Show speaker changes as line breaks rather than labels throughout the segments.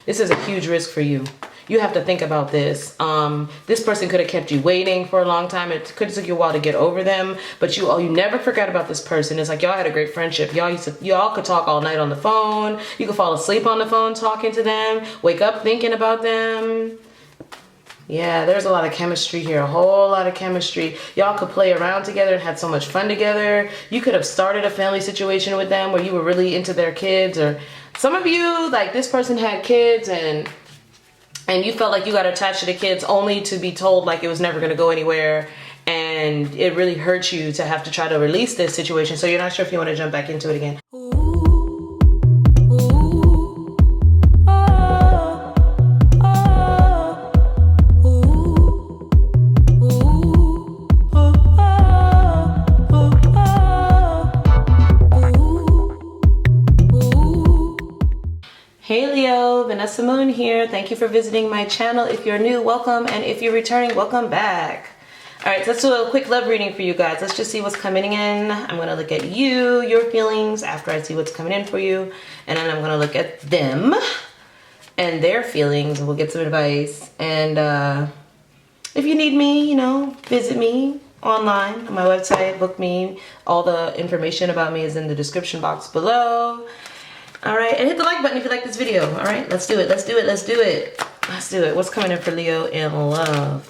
This is a huge risk for you. You have to think about this. This person could have kept you waiting for a long time. It could have took you a while to get over them, but you never forgot about this person. It's like y'all had a great friendship. Y'all could talk all night on the phone. You could fall asleep on the phone talking to them, wake up thinking about them. Yeah, there's a lot of chemistry here, a whole lot of chemistry. Y'all could play around together and had so much fun together. You could have started a family situation with them where you were really into their kids, or some of you, like this person had kids and you felt like you got attached to the kids only to be told like it was never going to go anywhere, and it really hurt you to have to try to release this situation, so you're not sure if you want to jump back into it again. Hey Leo, Vanessa Moon here. Thank you for visiting my channel. If you're new, welcome, and if you're returning, welcome back. Alright, so let's do a quick love reading for you guys. Let's just see what's coming in. I'm going to look at you, your feelings, after I see what's coming in for you, and then I'm going to look at them and their feelings, and we'll get some advice. And if you need me, you know, visit me online on my website, book me. All the information about me is in the description box below. Alright, and hit the like button if you like this video. Alright, let's do it, let's do it, let's do it. Let's do it. What's coming in for Leo in love?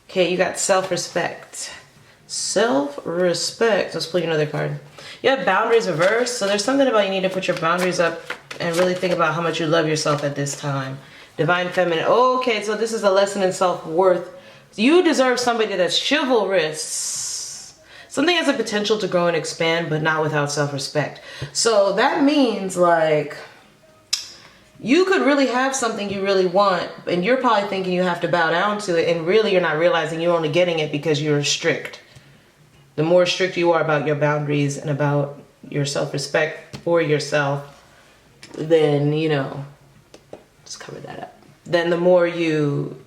Okay, you got self-respect. Self-respect. Let's pull you another card. You have boundaries reversed, so there's something about you need to put your boundaries up and really think about how much you love yourself at this time. Divine feminine. Okay, so this is a lesson in self-worth. You deserve somebody that's chivalrous. Something has the potential to grow and expand, but not without self-respect. So that means like you could really have something you really want, and you're probably thinking you have to bow down to it, and really you're not realizing you're only getting it because you're strict. The more strict you are about your boundaries and about your self-respect for yourself, then, you know, just cover that up. Then the more you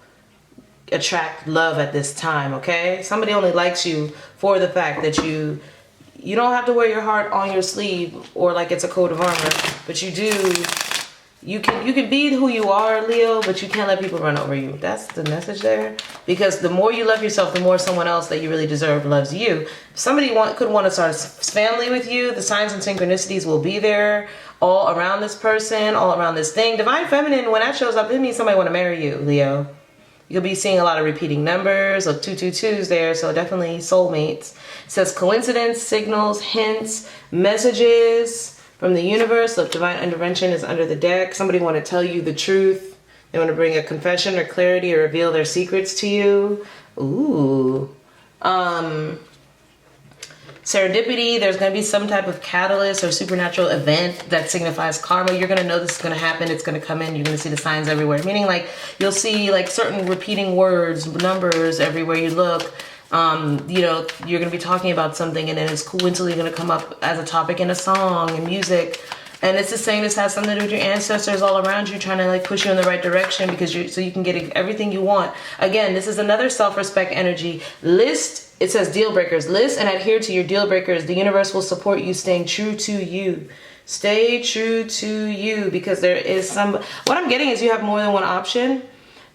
attract love at this time, okay? Somebody only likes you for the fact that you don't have to wear your heart on your sleeve or like it's a coat of armor, but you can be who you are, Leo, but you can't let people run over you. That's the message there. Because the more you love yourself, the more someone else that you really deserve loves you. Somebody could want to start a family with you. The signs and synchronicities will be there all around this person, all around this thing. Divine feminine, when that shows up, it means somebody want to marry you, Leo. You'll be seeing a lot of repeating numbers, or 222s there, so definitely soulmates. It says coincidence, signals, hints, messages from the universe. Look, divine intervention is under the deck. Somebody want to tell you the truth. They want to bring a confession or clarity or reveal their secrets to you. Ooh. Serendipity, there's going to be some type of catalyst or supernatural event that signifies karma. You're going to know this is going to happen. It's going to come in. You're going to see the signs everywhere. Meaning like you'll see like certain repeating words, numbers everywhere you look. You know, you're going to be talking about something and then it's coincidentally going to come up as a topic in a song and music. And it's just saying this has something to do with your ancestors all around you trying to like push you in the right direction because so you can get everything you want. Again, this is another self-respect energy. It says deal breakers. List and adhere to your deal breakers. The universe will support you staying true to you. Stay true to you, because there is what I'm getting is you have more than one option.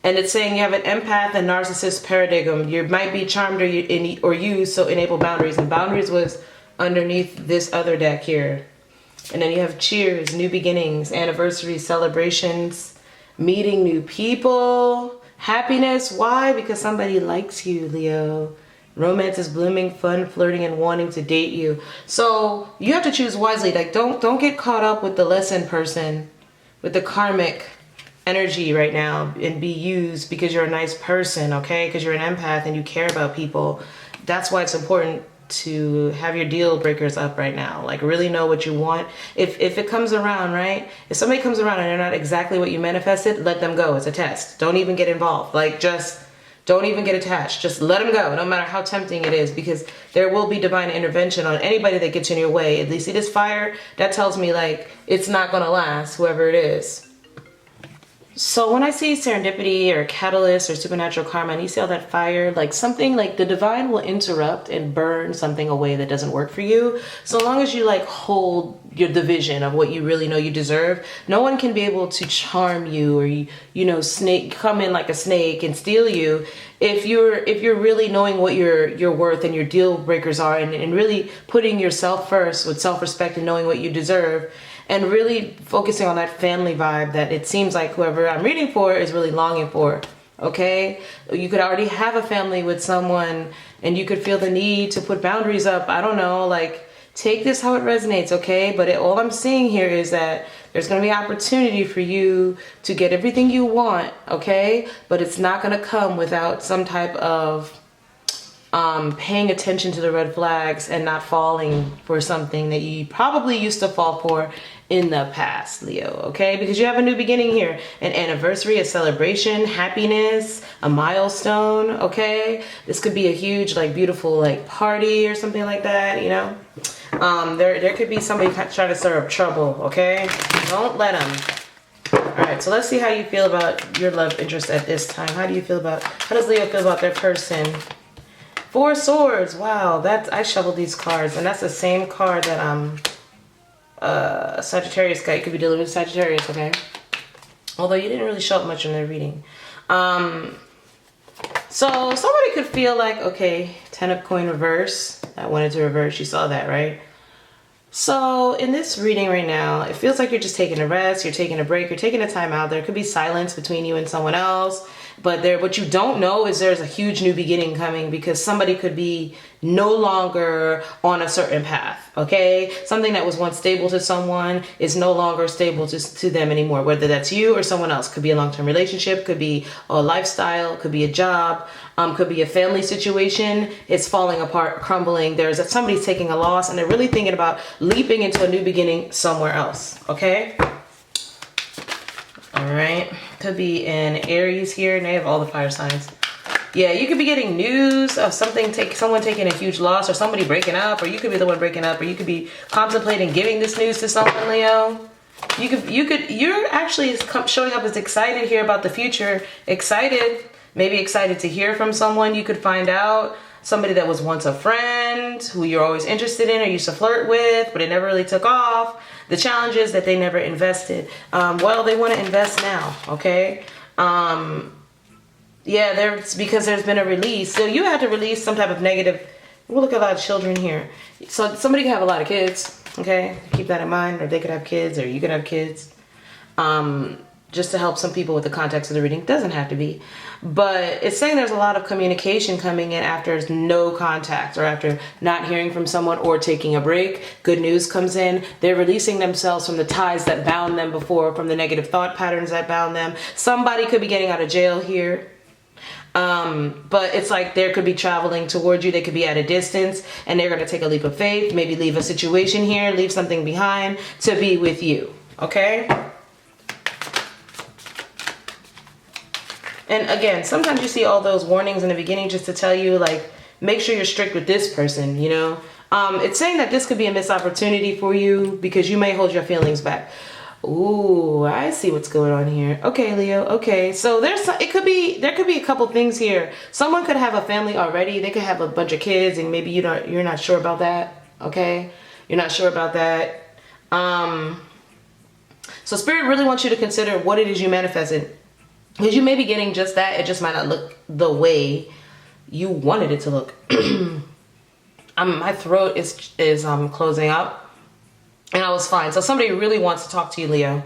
And it's saying you have an empath and narcissist paradigm. You might be charmed or used, so enable boundaries. And boundaries was underneath this other deck here. And then you have cheers, new beginnings, anniversaries, celebrations, meeting new people, happiness. Why? Because somebody likes you, Leo. Romance is blooming, fun, flirting, and wanting to date you. So you have to choose wisely. Like don't get caught up with the lesson person, with the karmic energy right now and be used because you're a nice person, okay? Because you're an empath and you care about people. That's why it's important to have your deal breakers up right now. Like really know what you want. If it comes around, right? If somebody comes around and they're not exactly what you manifested, let them go. It's a test. Don't even get involved. Like just don't even get attached. Just let them go, no matter how tempting it is, because there will be divine intervention on anybody that gets in your way. At least see this fire, that tells me like it's not gonna last, whoever it is. So when I see serendipity or catalyst or supernatural karma, and you see all that fire, like something like the divine will interrupt and burn something away that doesn't work for you. So long as you like hold the vision of what you really know you deserve, no one can be able to charm you or snake come in like a snake and steal you. If you're really knowing what your worth and your deal breakers are, and really putting yourself first with self-respect and knowing what you deserve, and really focusing on that family vibe that it seems like whoever I'm reading for is really longing for, okay? You could already have a family with someone and you could feel the need to put boundaries up. I don't know, like, take this how it resonates, okay? But all I'm seeing here is that there's going to be opportunity for you to get everything you want, okay? But it's not going to come without some type of paying attention to the red flags and not falling for something that you probably used to fall for in the past, Leo, okay? Because you have a new beginning here, an anniversary, a celebration, happiness, a milestone, okay? This could be a huge, like, beautiful, like, party or something like that, you know? There could be somebody trying to stir up trouble, okay? Don't let them. All right, so let's see how you feel about your love interest at this time. How does Leo feel about their person? 4 swords. Wow, I shuffled these cards, and that's the same card that Sagittarius got. You could be dealing with Sagittarius, okay? Although you didn't really show up much in their reading. So somebody could feel like, okay, 10 of coin reverse. I wanted to reverse. You saw that, right? So in this reading right now, it feels like you're just taking a rest, you're taking a break, you're taking a time out. There could be silence between you and someone else. But what you don't know is there's a huge new beginning coming, because somebody could be no longer on a certain path, okay? Something that was once stable to someone is no longer stable to them anymore, whether that's you or someone else. Could be a long-term relationship, could be a lifestyle, could be a job, could be a family situation. It's falling apart, crumbling. Somebody's taking a loss and they're really thinking about leaping into a new beginning somewhere else, okay? All right, could be an Aries here, and they have all the fire signs. Yeah, you could be getting news of someone taking a huge loss, or somebody breaking up, or you could be the one breaking up, or you could be contemplating giving this news to someone, Leo. You're actually showing up as excited here about the future, maybe excited to hear from someone. You could find out somebody that was once a friend who you're always interested in or used to flirt with, but it never really took off. The challenge is that they never invested. Well, they want to invest now, okay? Yeah, it's because there's been a release. So you had to release some type of negative. We'll look at a lot of children here. So somebody can have a lot of kids, okay? Keep that in mind. Or they could have kids, or you could have kids. Just to help some people with the context of the reading. Doesn't have to be. But it's saying there's a lot of communication coming in after no contact, or after not hearing from someone or taking a break. Good news comes in. They're releasing themselves from the ties that bound them before, from the negative thought patterns that bound them. Somebody could be getting out of jail here. But it's like there could be traveling towards you. They could be at a distance, and they're going to take a leap of faith, maybe leave a situation here, leave something behind to be with you, okay? And again, sometimes you see all those warnings in the beginning just to tell you, like, make sure you're strict with this person, you know? It's saying that this could be a missed opportunity for you because you may hold your feelings back. Ooh, I see what's going on here. Okay, Leo. Okay, so there could be a couple things here. Someone could have a family already. They could have a bunch of kids, and maybe you're not sure about that. Okay, you're not sure about that. So Spirit really wants you to consider what it is you manifested. Because you may be getting just that. It just might not look the way you wanted it to look. My throat is closing up. And I was fine. So somebody really wants to talk to you, Leo.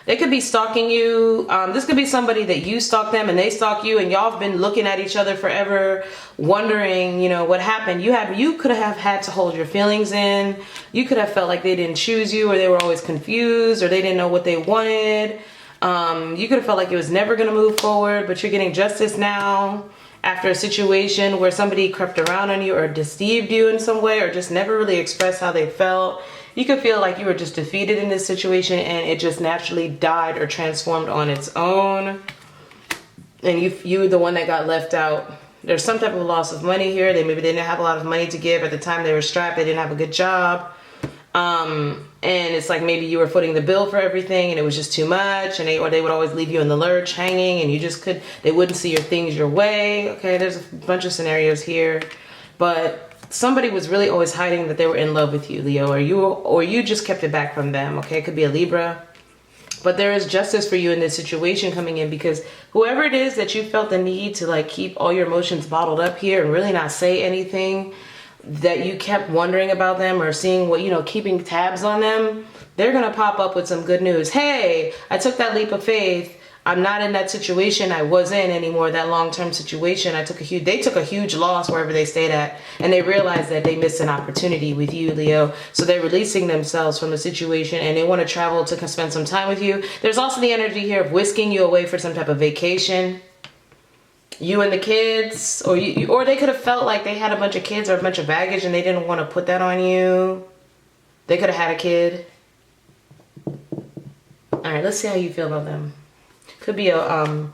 They could be stalking you. This could be somebody that you stalk them and they stalk you. And y'all have been looking at each other forever. Wondering, what happened. You could have had to hold your feelings in. You could have felt like they didn't choose you. Or they were always confused. Or they didn't know what they wanted. You could have felt like it was never going to move forward, but you're getting justice now after a situation where somebody crept around on you or deceived you in some way, or just never really expressed how they felt. You could feel like you were just defeated in this situation and it just naturally died or transformed on its own. And you were the one that got left out. There's some type of loss of money here. Maybe they didn't have a lot of money to give at the time they were strapped. They didn't have a good job. And it's like maybe you were footing the bill for everything and it was just too much, and they would always leave you in the lurch hanging, and they wouldn't see your things your way. Okay, there's a bunch of scenarios here, but somebody was really always hiding that they were in love with you, Leo, or you just kept it back from them. Okay, it could be a Libra. But there is justice for you in this situation coming in, because whoever it is that you felt the need to like keep all your emotions bottled up here and really not say anything, that you kept wondering about them or seeing what, keeping tabs on them, they're going to pop up with some good news. Hey, I took that leap of faith. I'm not in that situation I was in anymore, that long-term situation. They took a huge loss wherever they stayed at, and they realized that they missed an opportunity with you, Leo. So they're releasing themselves from the situation, and they want to travel to spend some time with you. There's also the energy here of whisking you away for some type of vacation. You and the kids, or they could have felt like they had a bunch of kids or a bunch of baggage and they didn't want to put that on you. They could have had a kid. All right, let's see how you feel about them. Could be a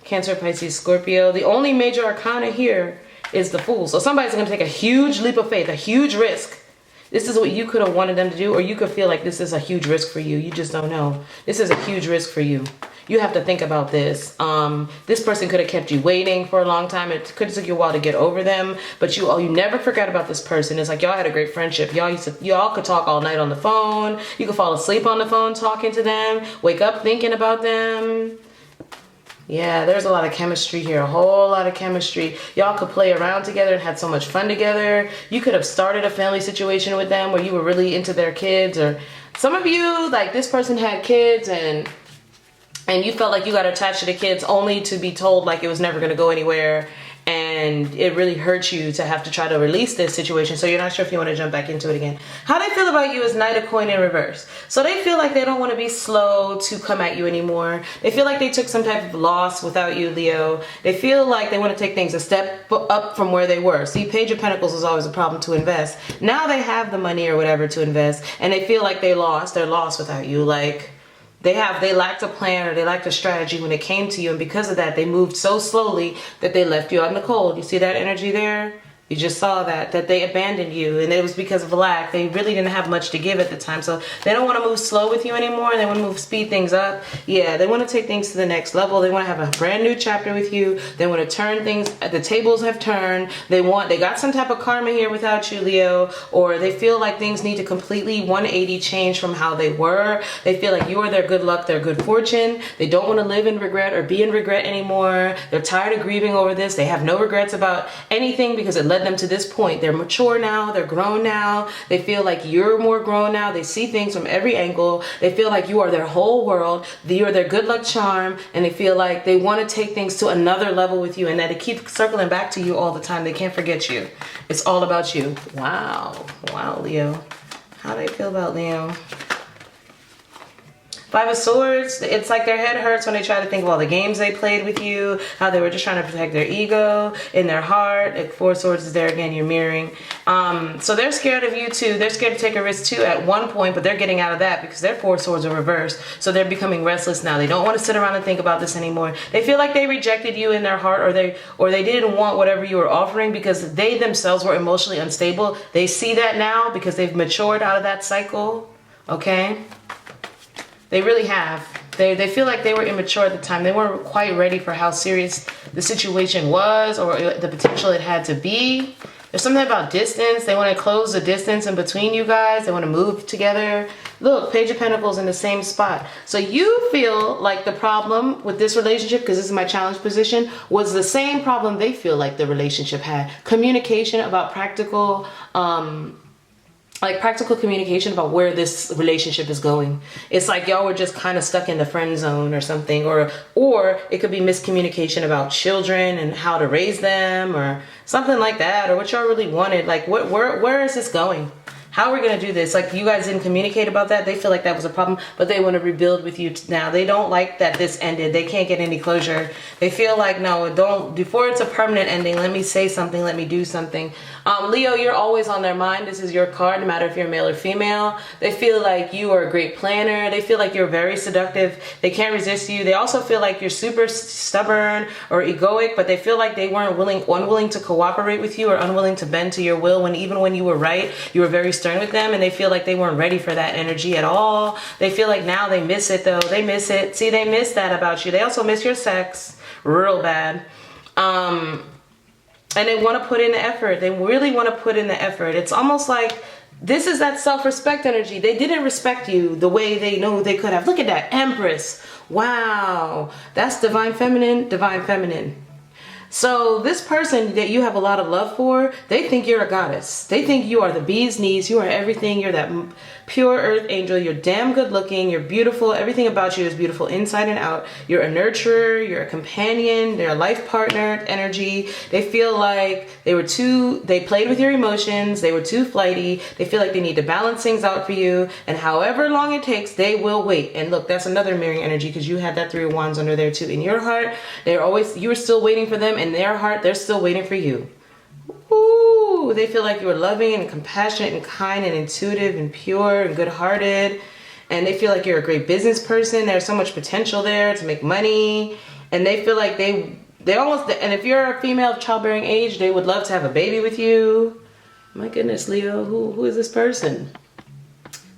Cancer, Pisces, Scorpio. The only major arcana here is the Fool. So somebody's going to take a huge leap of faith, a huge risk. This is what you could have wanted them to do, or you could feel like this is a huge risk for you. You just don't know. This is a huge risk for you. You have to think about this. This person could have kept you waiting for a long time. It could have took you a while to get over them, but you never forgot about this person. It's like y'all had a great friendship. Y'all could talk all night on the phone. You could fall asleep on the phone talking to them, wake up thinking about them. Yeah, there's a lot of chemistry here, a whole lot of chemistry. Y'all could play around together and had so much fun together. You could have started a family situation with them where you were really into their kids, or some of you, like this person had kids and you felt like you got attached to the kids only to be told like it was never going to go anywhere, and it really hurt you to have to try to release this situation, so you're not sure if you want to jump back into it again. How they feel about you is Knight of Coin in reverse. So they feel like they don't want to be slow to come at you anymore. They feel like they took some type of loss without you, Leo. They feel like they want to take things a step up from where they were. See, Page of Pentacles was always a problem to invest. Now they have the money or whatever to invest, and they feel like they're lost without you. Like they lacked a plan, or they lacked a strategy when it came to you, and because of that, they moved so slowly that they left you out in the cold. You see that energy there? You just saw that they abandoned you, and it was because of lack. They really didn't have much to give at the time, so they don't want to move slow with you anymore. They want to speed things up. Yeah, they want to take things to the next level. They want to have a brand new chapter with you. They want to turn things. The tables have turned. They got some type of karma here without you, Leo, or they feel like things need to completely 180 change from how they were. They feel like you are their good luck, their good fortune. They don't want to live in regret or be in regret anymore. They're tired of grieving over this. They have no regrets about anything because it led them to this point. They're mature now. They're grown now. They feel like you're more grown now. They see things from every angle. They feel like you are their whole world. You are their good luck charm, and they feel like they want to take things to another level with you, and that it keeps circling back to you all the time. They can't forget you. It's all about you. Wow, Leo. How do they feel about Leo? Five of Swords, it's like their head hurts when they try to think of all the games they played with you, how they were just trying to protect their ego in their heart. Like Four of Swords is there again, you're mirroring. So they're scared of you too. They're scared to take a risk too at one point, but they're getting out of that because their Four of Swords are reversed. So they're becoming restless now. They don't want to sit around and think about this anymore. They feel like they rejected you in their heart, or they didn't want whatever you were offering because they themselves were emotionally unstable. They see that now because they've matured out of that cycle. Okay? They really have. They feel like they were immature at the time. They weren't quite ready for how serious the situation was or the potential it had to be. There's something about distance. They want to close the distance in between you guys. They want to move together. Look, Page of Pentacles in the same spot. So you feel like the problem with this relationship, because this is my challenge position, was the same problem they feel like the relationship had. Communication about practical communication about where this relationship is going. It's like y'all were just kind of stuck in the friend zone or something, or it could be miscommunication about children and how to raise them or something like that, or what y'all really wanted. Like where is this going? How are we going to do this? Like, you guys didn't communicate about that. They feel like that was a problem, but they want to rebuild with you now. They don't like that this ended. They can't get any closure. They feel like, no, don't, before it's a permanent ending, let me say something, let me do something. Leo, you're always on their mind. This is your card, no matter if you're male or female. They feel like you are a great planner. They feel like you're very seductive. They can't resist you. They also feel like you're super stubborn or egoic, but they feel like they weren't unwilling to cooperate with you or unwilling to bend to your will, when even when you were right, you were very stern with them, and they feel like they weren't ready for that energy at all. They feel like now they miss it though. They miss it. See, they miss that about you. They also miss your sex real bad. And they want to put in the effort. They really want to put in the effort. It's almost like this is that self-respect energy. They didn't respect you the way they know they could have. Look at that Empress. Wow. That's divine feminine, divine feminine. So this person that you have a lot of love for, they think you're a goddess. They think you are the bee's knees. You are everything. You're that pure earth angel. You're damn good looking. You're beautiful. Everything about you is beautiful inside and out. You're a nurturer. You're a companion. They're a life partner energy. They feel like they played with your emotions. They were too flighty. They feel like they need to balance things out for you. And however long it takes, they will wait. And look, that's another mirroring energy, because you had that 3 of Wands under there too. In your heart, you were still waiting for them. In their heart, they're still waiting for you. Ooh, they feel like you are loving and compassionate and kind and intuitive and pure and good-hearted. And they feel like you're a great business person. There's so much potential there to make money. And they feel like they almost, and if you're a female of childbearing age, they would love to have a baby with you. My goodness, Leo, who is this person?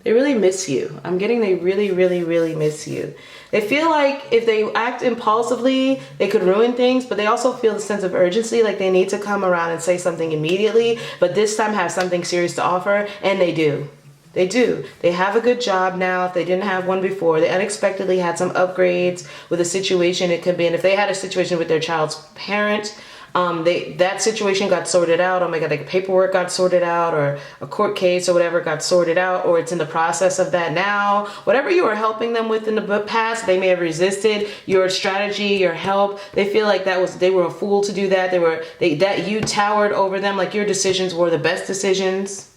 They really miss you. I'm getting they really, really, really miss you. They feel like if they act impulsively, they could ruin things, but they also feel a sense of urgency, like they need to come around and say something immediately, but this time have something serious to offer, and they do. They do. They have a good job now if they didn't have one before. They unexpectedly had some upgrades with a situation it could be, and if they had a situation with their child's parent, that situation got sorted out. Oh my God, like paperwork got sorted out, or a court case or whatever got sorted out, or it's in the process of that now. Whatever you were helping them with in the past, they may have resisted your strategy, your help. They feel like they were a fool to do that. That you towered over them, like your decisions were the best decisions.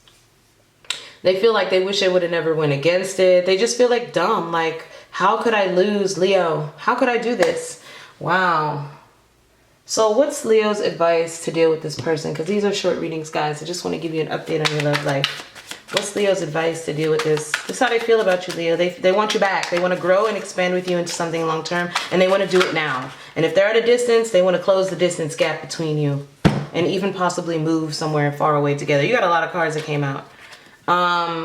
They feel like they wish they would have never went against it. They just feel like dumb. Like, how could I lose, Leo? How could I do this? Wow. So what's Leo's advice to deal with this person? Because these are short readings, guys. I just want to give you an update on your love life. What's Leo's advice to deal with this? This is how they feel about you, Leo. They want you back. They want to grow and expand with you into something long term. And they want to do it now. And if they're at a distance, they want to close the distance gap between you. And even possibly move somewhere far away together. You got a lot of cards that came out.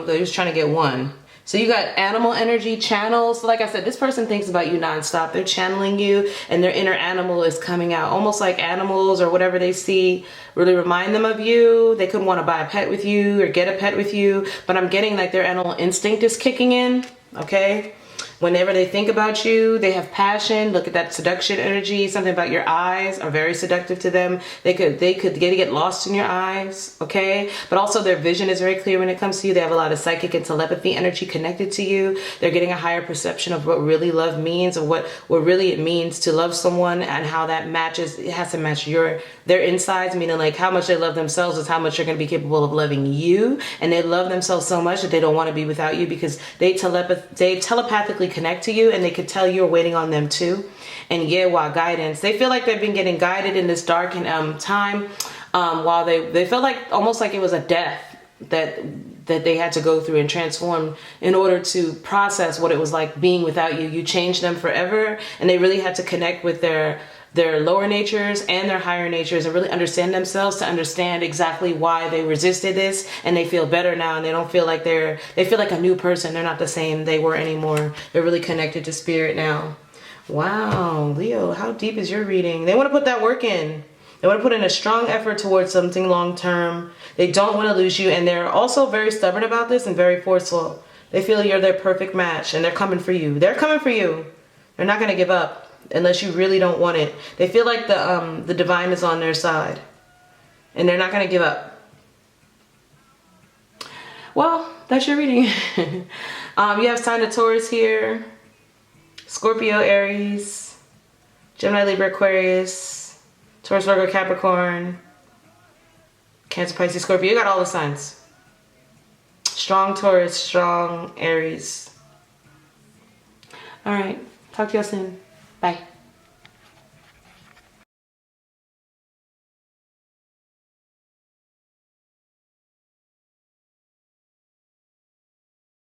They're just trying to get one. So you got animal energy channels. So like I said, this person thinks about you nonstop. They're channeling you, and their inner animal is coming out. Almost like animals or whatever they see really remind them of you. They could want to buy a pet with you or get a pet with you. But I'm getting like their animal instinct is kicking in. Okay. Whenever they think about you, they have passion. Look at that seduction energy. Something about your eyes are very seductive to them. They could get lost in your eyes, okay? But also their vision is very clear when it comes to you. They have a lot of psychic and telepathy energy connected to you. They're getting a higher perception of what really love means, or what really it means to love someone, and how that matches. It has to match their insides, meaning like how much they love themselves is how much they're going to be capable of loving you. And they love themselves so much that they don't want to be without you, because they telepathically connect to you, and they could tell you're waiting on them too. And yeah, while guidance, they feel like they've been getting guided in this dark and time, while they felt like almost like it was a death that they had to go through and transform in order to process what it was like being without you. You changed them forever, and they really had to connect with their lower natures and their higher natures and really understand themselves to understand exactly why they resisted this. And they feel better now, and they don't feel like they feel like a new person. They're not the same they were anymore. They're really connected to spirit now. Wow, Leo, how deep is your reading? They want to put that work in. They want to put in a strong effort towards something long term. They don't want to lose you, and they're also very stubborn about this and very forceful. They feel you're their perfect match, and they're coming for you. They're coming for you. They're not going to give up unless you really don't want it. They feel like the divine is on their side, and they're not going to give up. Well, that's your reading. You have sign of Taurus here, Scorpio, Aries, Gemini, Libra, Aquarius, Taurus, Virgo, Capricorn, Cancer, Pisces, Scorpio. You got all the signs. Strong Taurus, strong Aries. All right. Talk to y'all soon. Bye.